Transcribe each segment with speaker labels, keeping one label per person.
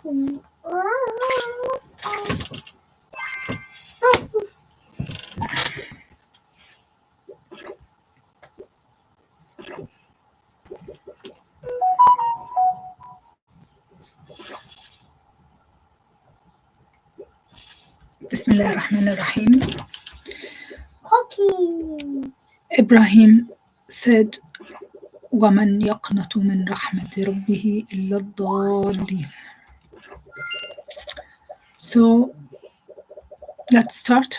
Speaker 1: Bismillah ar-Rahman ar-Rahim. Ibrahim said, وَمَنْ يَقْنَطُ مِنْ رَحْمَةِ رَبِّهِ إِلَّا الضَّالِّينَ. So let's start.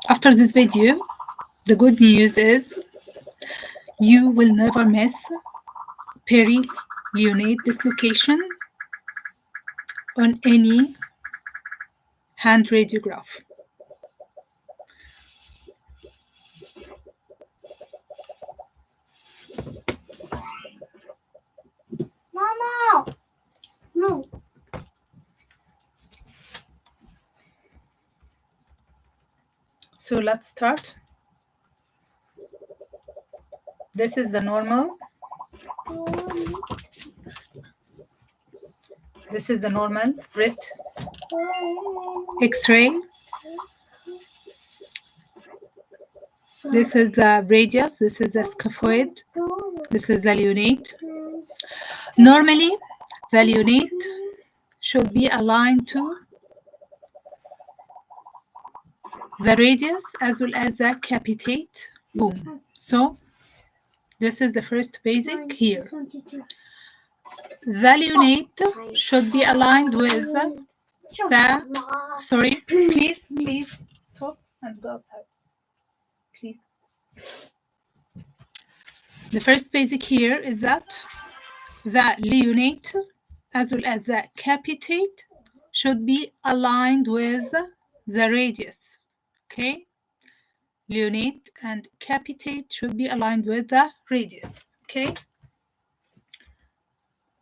Speaker 1: After this video, the good news is you will never miss peri-lunate dislocation on any hand radiograph.
Speaker 2: Mama! No.
Speaker 1: So let's start. This is the normal. This is the normal wrist X-ray. This is the radius. This is the scaphoid. This is the lunate. Normally, the lunate should be aligned to the radius as well as the capitate bone. So this is the first basic here. The lunate should be aligned with the, sorry, please stop and go outside, please. The first basic here is that the lunate as well as the capitate should be aligned with the radius, okay? Lunate and capitate should be aligned with the radius, okay?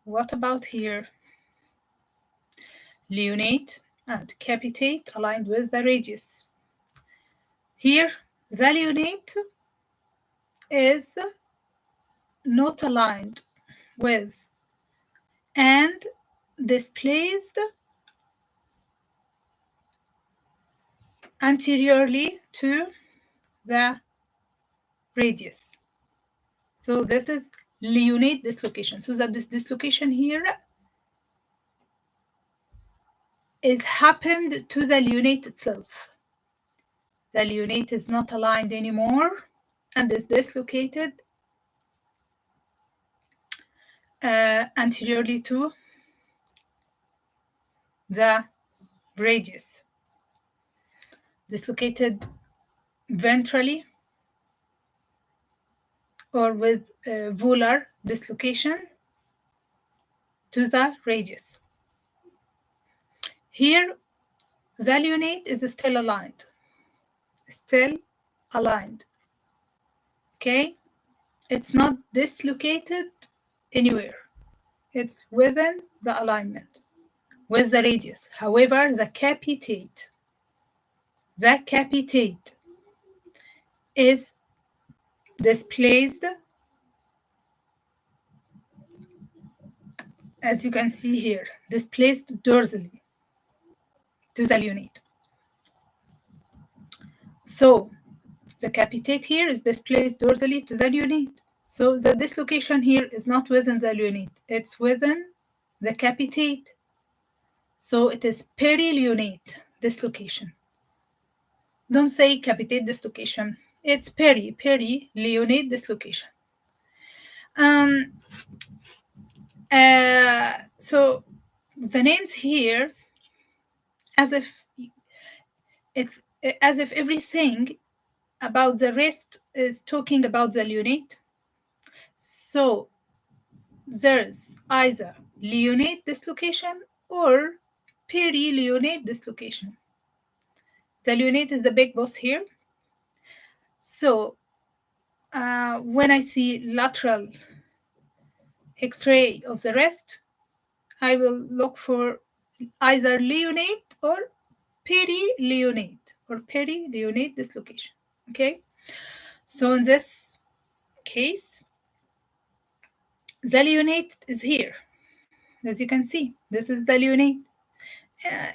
Speaker 1: What about here? Lunate and capitate aligned with the radius. Here, the lunate is not aligned with and displaced anteriorly to the radius. So this is lunate dislocation. So that this dislocation here is happened to the lunate itself. The lunate is not aligned anymore and is dislocated anteriorly to the radius. Dislocated ventrally or with volar dislocation to the radius. Here, the lunate is still aligned. Okay? It's not dislocated anywhere. It's within the alignment with the radius. However, the capitate is displaced, as you can see here, displaced dorsally to the lunate. So the capitate here is displaced dorsally to the lunate. So the dislocation here is not within the lunate, it's within the capitate. So it is peri-lunate dislocation. Don't say capitate dislocation. It's peri-lunate dislocation. So the names here, as if everything about the wrist is talking about the lunate. So there's either lunate dislocation or peri-lunate dislocation. The lunate is the big boss here. So when I see lateral X-ray of the wrist, I will look for either lunate or peri-lunate dislocation. Okay, so in this case, the lunate is here. As you can see, this is the lunate.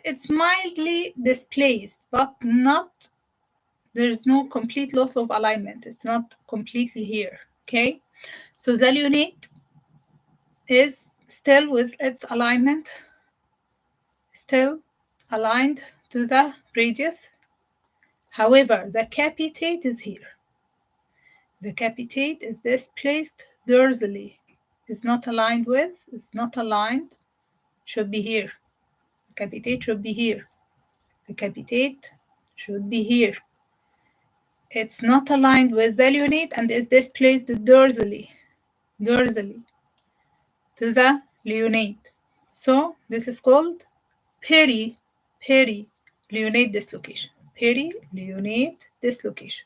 Speaker 1: It's mildly displaced, but not, there's no complete loss of alignment. It's not completely here, okay? So the lunate is still with its alignment, still aligned to the radius. However, the capitate is here. The capitate is displaced dorsally. It's not aligned with, it's not aligned, should be here. The capitate should be here. The capitate should be here. It's not aligned with the lunate and is displaced dorsally to the lunate. So this is called peri-lunate dislocation. Peri-lunate dislocation.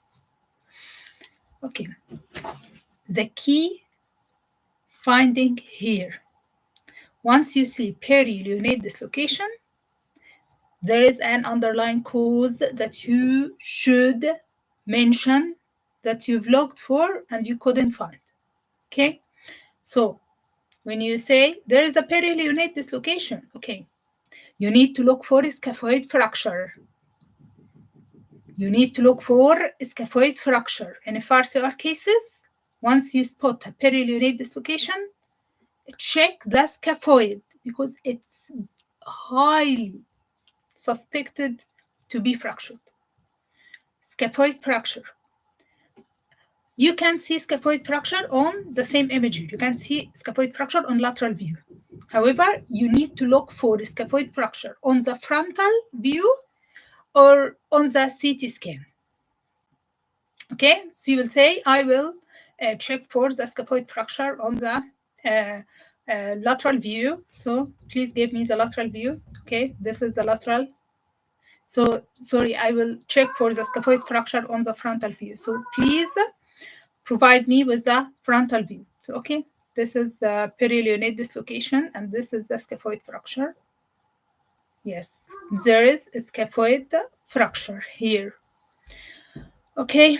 Speaker 1: Okay. The key finding here. Once you see peri-lunate dislocation, there is an underlying cause that you should mention that you've looked for and you couldn't find. Okay? So when you say there is a peri-lunate dislocation, okay, you need to look for a scaphoid fracture. You need to look for a scaphoid fracture. In FRCR cases, once you spot a peri-lunate dislocation, check the scaphoid because it's highly suspected to be fractured. Scaphoid fracture. You can see scaphoid fracture on the same image. You can see scaphoid fracture on lateral view. However, you need to look for scaphoid fracture on the frontal view or on the CT scan. Okay, so you will say, I will check for the scaphoid fracture on the lateral view. So please give me the lateral view. Okay, this is the lateral. So sorry, I will check for the scaphoid fracture on the frontal view. So please provide me with the frontal view. So okay, this is the peri-lunate dislocation and this is the scaphoid fracture. Yes, there is a scaphoid fracture here. Okay,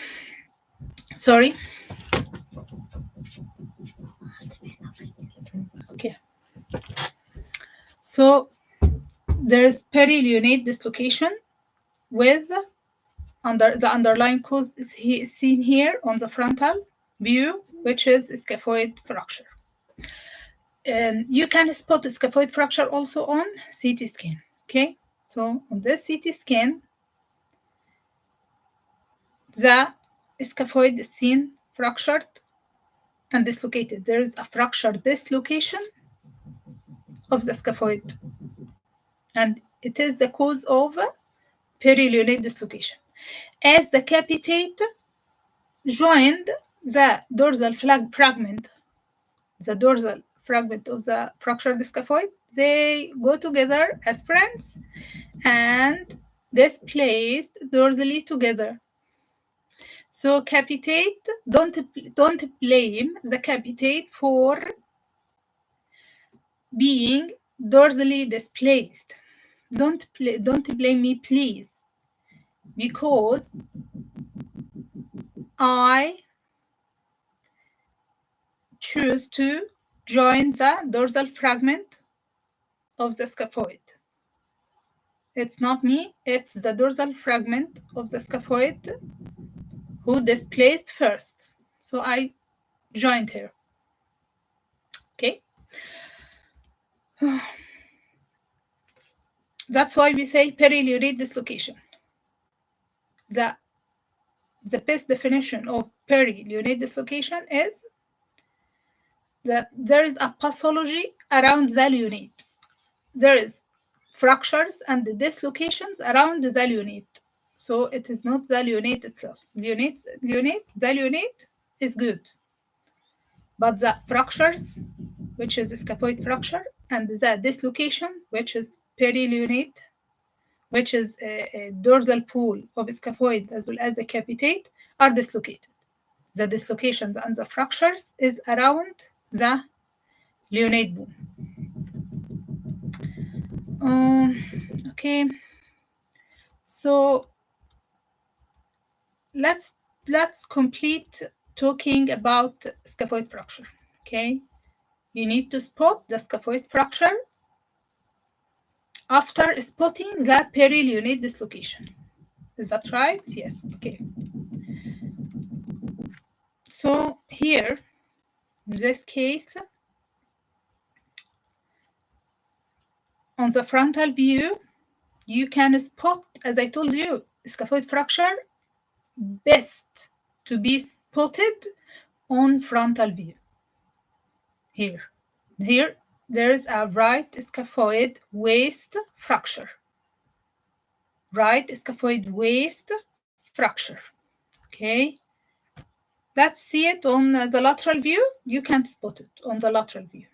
Speaker 1: sorry. Okay. So there's peri-lunate dislocation with the underlying cause is seen here on the frontal view, which is scaphoid fracture. You can spot scaphoid fracture also on CT scan. Okay, so on this CT scan, the scaphoid is seen fractured and dislocated. There is a fracture dislocation of the scaphoid, and it is the cause of peri-lunate dislocation. As the capitate joined the dorsal fragment, the dorsal fragment of the fractured scaphoid, they go together as friends and displaced dorsally together. So capitate, don't blame the capitate for being dorsally displaced. Don't blame me, please, because I choose to join the dorsal fragment of the scaphoid. It's not me, it's the dorsal fragment of the scaphoid who displaced first. So I joined here. Okay. That's why we say peri-lunate dislocation. The best definition of peri-lunate dislocation is that there is a pathology around the lunate. There is fractures and dislocations around the lunate. So it is not the lunate itself. The lunate is good. But the fractures, which is scaphoid fracture, and the dislocation, which is peri-lunate, which is a dorsal pool of scaphoid as well as the capitate, are dislocated. The dislocations and the fractures is around the lunate bone. Okay, so let's complete talking about scaphoid fracture. Okay, You need to spot the scaphoid fracture after spotting the peri-lunate dislocation. Is that right? Yes. Okay. So here, in this case, on the frontal view, you can spot, as I told you, scaphoid fracture best to be spotted on frontal view. Here, there is a right scaphoid waist fracture. Right scaphoid waist fracture. Okay. Let's see it on the lateral view. You can't spot it on the lateral view.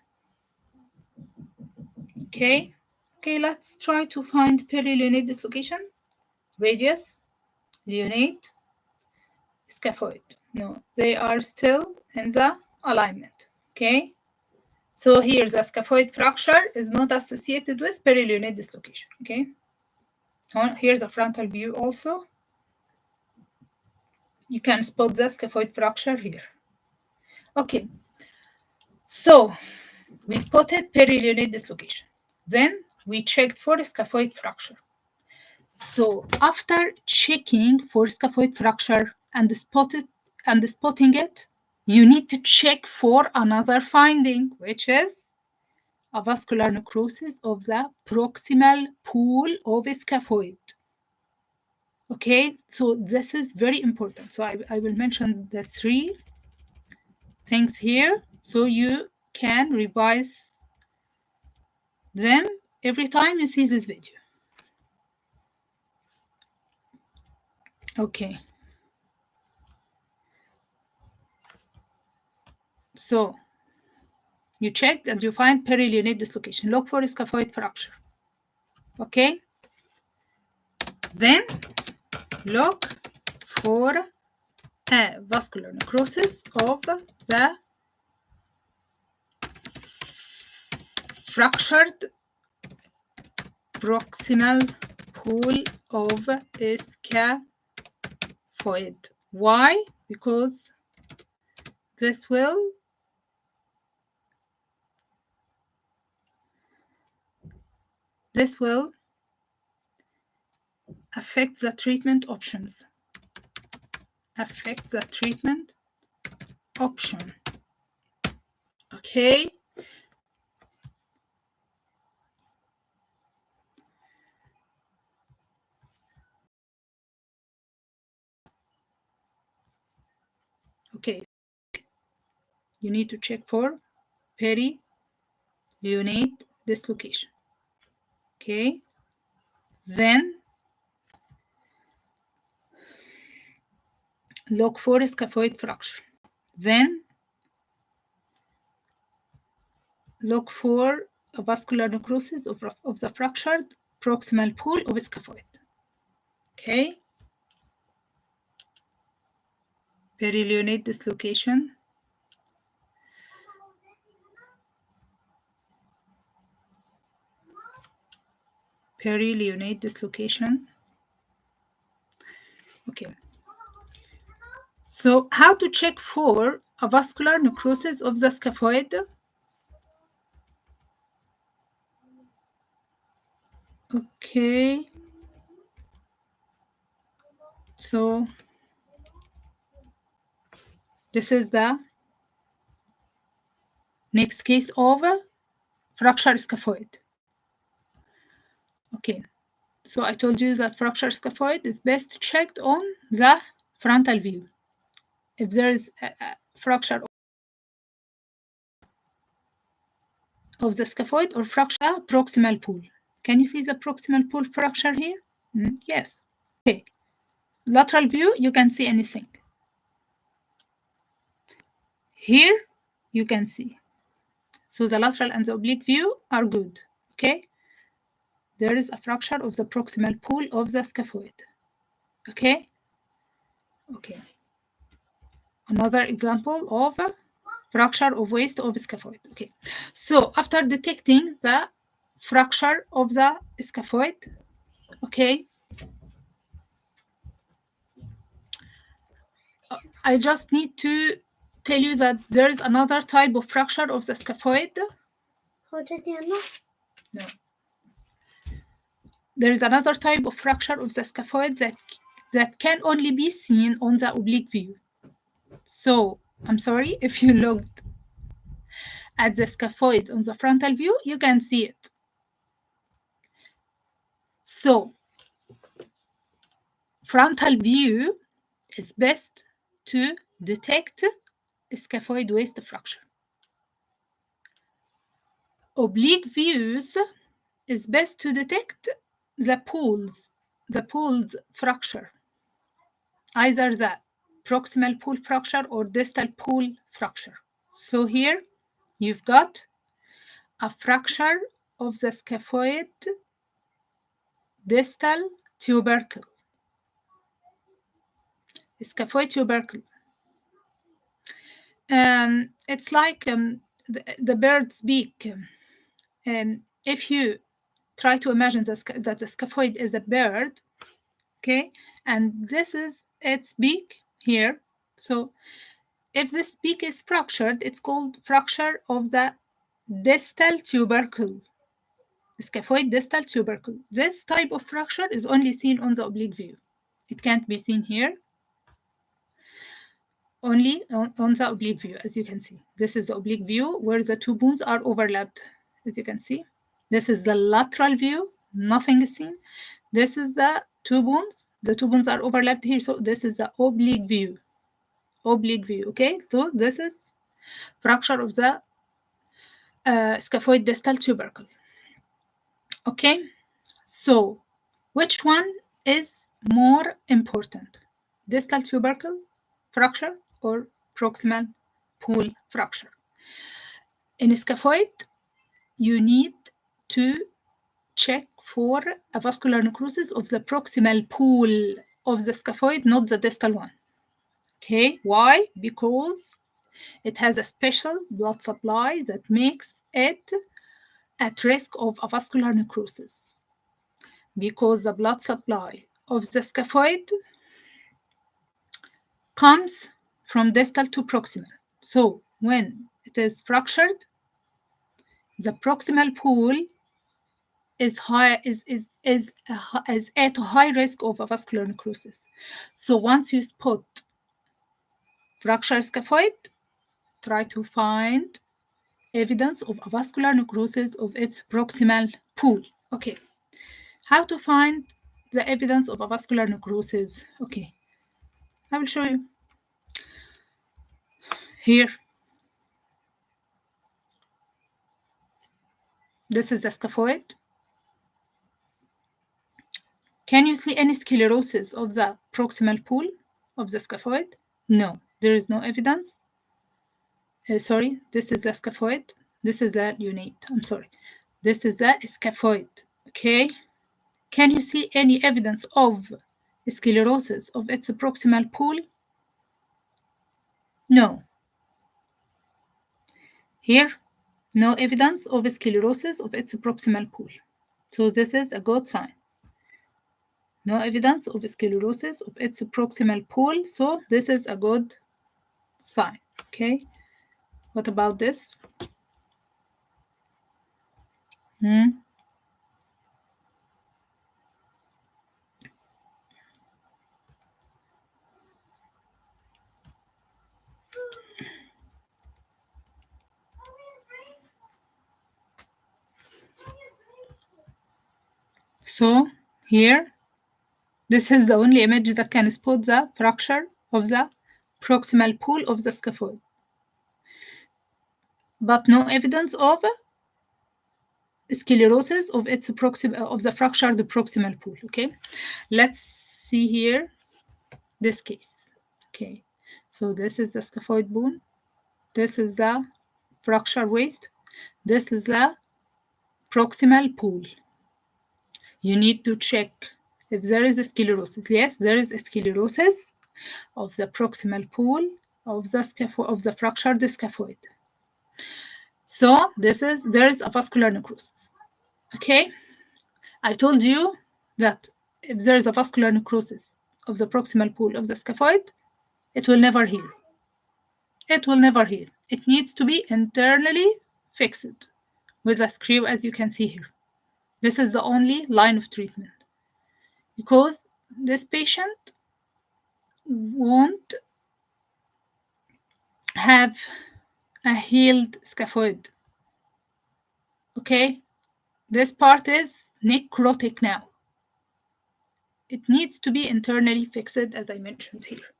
Speaker 1: Okay. Okay, let's try to find peri-lunate dislocation. Radius, lunate, scaphoid. No, they are still in the alignment. Okay. So here the scaphoid fracture is not associated with peri-lunate dislocation. Okay. Here's the frontal view also. You can spot the scaphoid fracture here. Okay. So we spotted peri-lunate dislocation. Then we checked for scaphoid fracture. So after checking for scaphoid fracture and spotting it, you need to check for another finding, which is a vascular necrosis of the proximal pool of scaphoid. Okay, so this is very important. So I will mention the three things here so you can revise them every time you see this video. Okay. So you check and you find peri-lunate dislocation. Look for scaphoid fracture. Okay. Then look for a vascular necrosis of the fractured proximal pool of scaphoid. Why? Because this will affect the treatment options. Affect the treatment option. Okay. Okay. You need to check for peri-lunate dislocation. Okay. Then look for scaphoid fracture. Then look for a vascular necrosis of the fractured proximal pool of scaphoid. Okay. Peri-lunate dislocation. Peri-lunate dislocation. Okay. So how to check for a vascular necrosis of the scaphoid? Okay. So this is the next case of fracture scaphoid. Okay. So I told you that fracture scaphoid is best checked on the frontal view. If there is a fracture of the scaphoid or fracture proximal pool. Can you see the proximal pool fracture here? Yes. Okay. Lateral view, you can see anything. Here, you can see. So the lateral and the oblique view are good. Okay. There is a fracture of the proximal pool of the scaphoid. Okay. Okay. Another example of a fracture of waist of scaphoid. Okay. So after detecting the fracture of the scaphoid, okay, I just need to tell you that there is another type of fracture of the scaphoid?
Speaker 2: هو تدي أنا
Speaker 1: No. There is another type of fracture of the scaphoid that can only be seen on the oblique view. So, I'm sorry, if you looked at the scaphoid on the frontal view, you can see it. So, frontal view is best to detect scaphoid waist fracture. Oblique views is best to detect the pools fracture, either the proximal pool fracture or distal pool fracture. So here you've got a fracture of the scaphoid distal tubercle. Scaphoid tubercle. It's like the bird's beak. If you try to imagine that the scaphoid is a bird, okay, and this is its beak here. So if this beak is fractured, it's called fracture of the distal tubercle, scaphoid distal tubercle. This type of fracture is only seen on the oblique view. It can't be seen here, only on the oblique view, as you can see. This is the oblique view where the two bones are overlapped, as you can see. This is the lateral view, nothing is seen. This is the two bones. The two bones are overlapped here, so this is the oblique view. Oblique view, okay? So this is fracture of the scaphoid distal tubercle. Okay, so which one is more important? Distal tubercle fracture or proximal pool fracture? In scaphoid, you need to check for a vascular necrosis of the proximal pool of the scaphoid, not the distal one. Okay, why? Because it has a special blood supply that makes it at risk of a vascular necrosis. Because the blood supply of the scaphoid comes from distal to proximal. So when it is fractured, the proximal pool is at a high risk of a vascular necrosis. So once you spot fracture scaphoid, try to find evidence of a vascular necrosis of its proximal pool. Okay, how to find the evidence of a vascular necrosis? Okay, I will show you. Here, this is the scaphoid. Can you see any sclerosis of the proximal pool of the scaphoid? No, there is no evidence. Sorry, this is the scaphoid. This is the lunate. I'm sorry. This is the scaphoid. Okay. Can you see any evidence of sclerosis of its proximal pool? No. Here, no evidence of sclerosis of its proximal pool. So this is a good sign. No evidence of sclerosis of its proximal pool. So this is a good sign. Okay. What about this? So here, this is the only image that can spot the fracture of the proximal pool of the scaphoid, but no evidence of sclerosis of its of the fractured proximal pool. Okay, let's see here this case. Okay, so this is the scaphoid bone, this is the fracture waist, this is the proximal pool. You need to check if there is a sclerosis. Yes, there is a sclerosis of the proximal pool of the fractured scaphoid. So there is a vascular necrosis. Okay, I told you that if there is a vascular necrosis of the proximal pool of the scaphoid, it will never heal. it will never heal. It needs to be internally fixed with a screw, as you can see here. This is the only line of treatment because this patient won't have a healed scaphoid. Okay, this part is necrotic now. It needs to be internally fixed, as I mentioned here.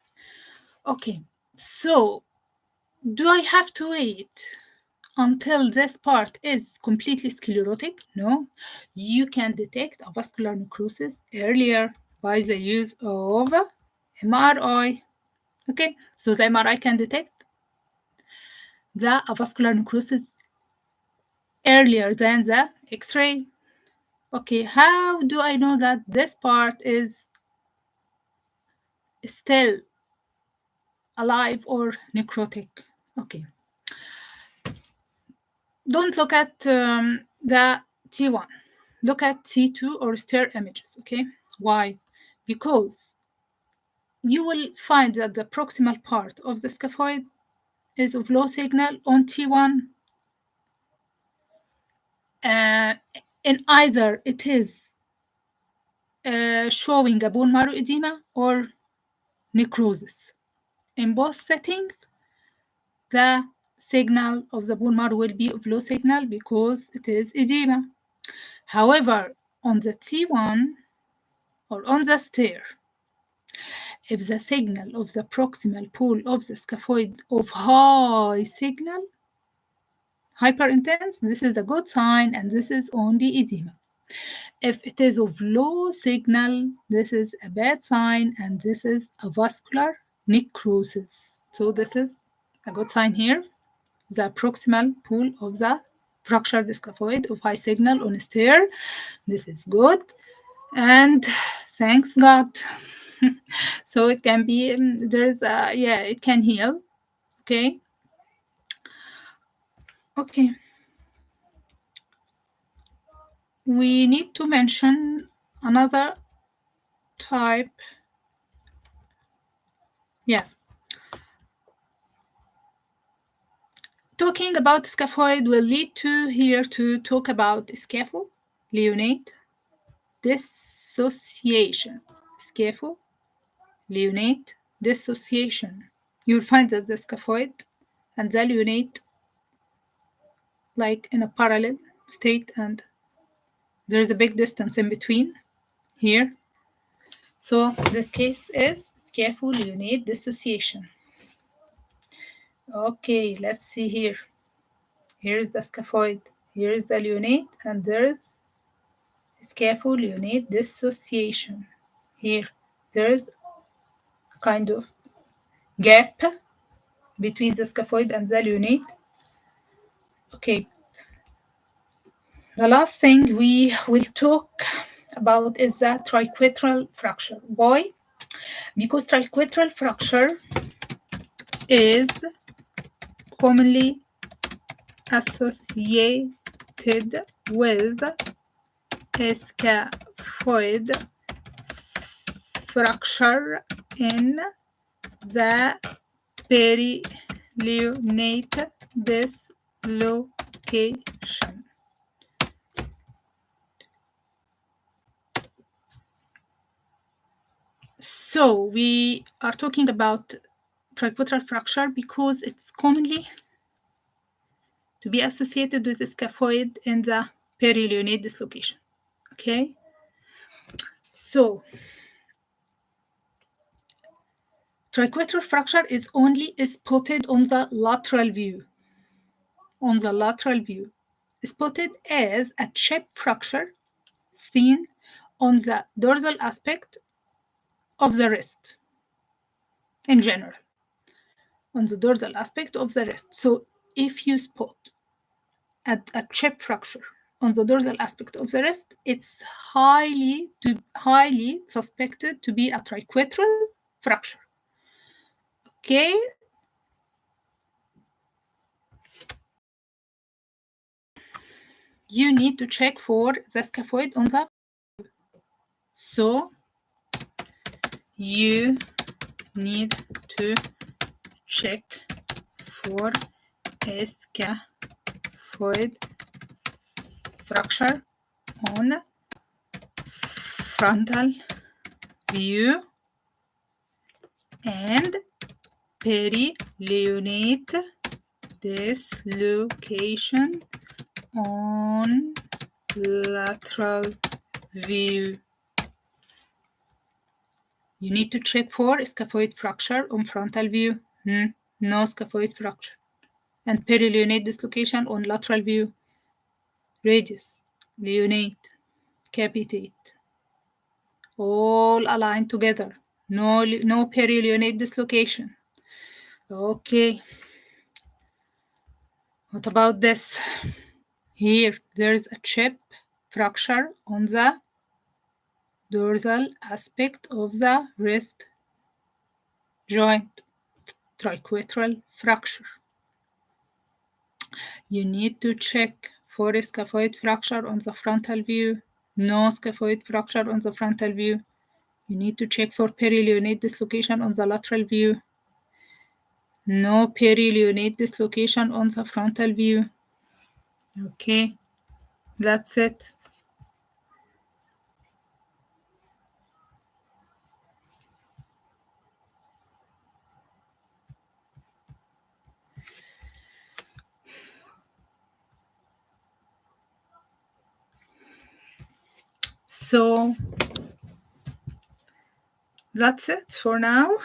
Speaker 1: Okay, so do I have to wait until this part is completely sclerotic? No, you can detect a vascular necrosis earlier by the use of MRI. Okay, so the MRI can detect the avascular necrosis earlier than the X-ray. Okay, how do I know that this part is still alive or necrotic? Okay, don't look at the T1. Look at T2 or stir images, okay? Why? Because you will find that the proximal part of the scaphoid is of low signal on T1, and either it is showing a bone marrow edema or necrosis. In both settings, the signal of the bone marrow will be of low signal because it is edema. However, on the T1 or on the stir, if the signal of the proximal pole of the scaphoid of high signal, hyper intense, this is a good sign and this is only edema. If it is of low signal, this is a bad sign and this is a vascular necrosis. So this is a good sign here. The proximal pole of the fractured scaphoid of high signal on stir. This is good. And thanks God. So it can be, there's a, yeah, it can heal. Okay. Okay. We need to mention another type. Yeah. Talking about scaphoid will lead to here to talk about scapho-lunate dissociation. Scapho-lunate dissociation. You'll find that the scaphoid and the lunate like in a parallel state and there is a big distance in between here. So this case is scapho-lunate dissociation. Okay, let's see here. Here is the scaphoid, here is the lunate, and there's scapho-lunate dissociation. Here, there is kind of gap between the scaphoid and the lunate. Okay, the last thing we will talk about is the triquetral fracture. Why? Because triquetral fracture is commonly associated with scaphoid fracture in the peri-lunate dislocation. So we are talking about triquetral fracture because it's commonly to be associated with the scaphoid in the peri-lunate dislocation. Okay, so triquetral fracture is only spotted on the lateral view. On the lateral view, spotted as a chip fracture seen on the dorsal aspect of the wrist in general, on the dorsal aspect of the wrist. So if you spot a chip fracture on the dorsal aspect of the wrist, it's highly suspected to be a triquetral fracture. Okay. You need to check for the scaphoid on the so you need to check for scaphoid fracture on frontal view and peri-lunate dislocation on lateral view. You need to check for scaphoid fracture on frontal view. No scaphoid fracture. And peri-lunate dislocation on lateral view. Radius, lunate, capitate. All aligned together. No peri-lunate dislocation. Okay. What about this? Here, there's a chip fracture on the dorsal aspect of the wrist joint, triquetral fracture. You need to check for a scaphoid fracture on the frontal view. No scaphoid fracture on the frontal view. You need to check for peri-lunate dislocation on the lateral view. No peri-lunate dislocation on the frontal view. Okay, that's it. So that's it for now,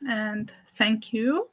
Speaker 1: and thank you.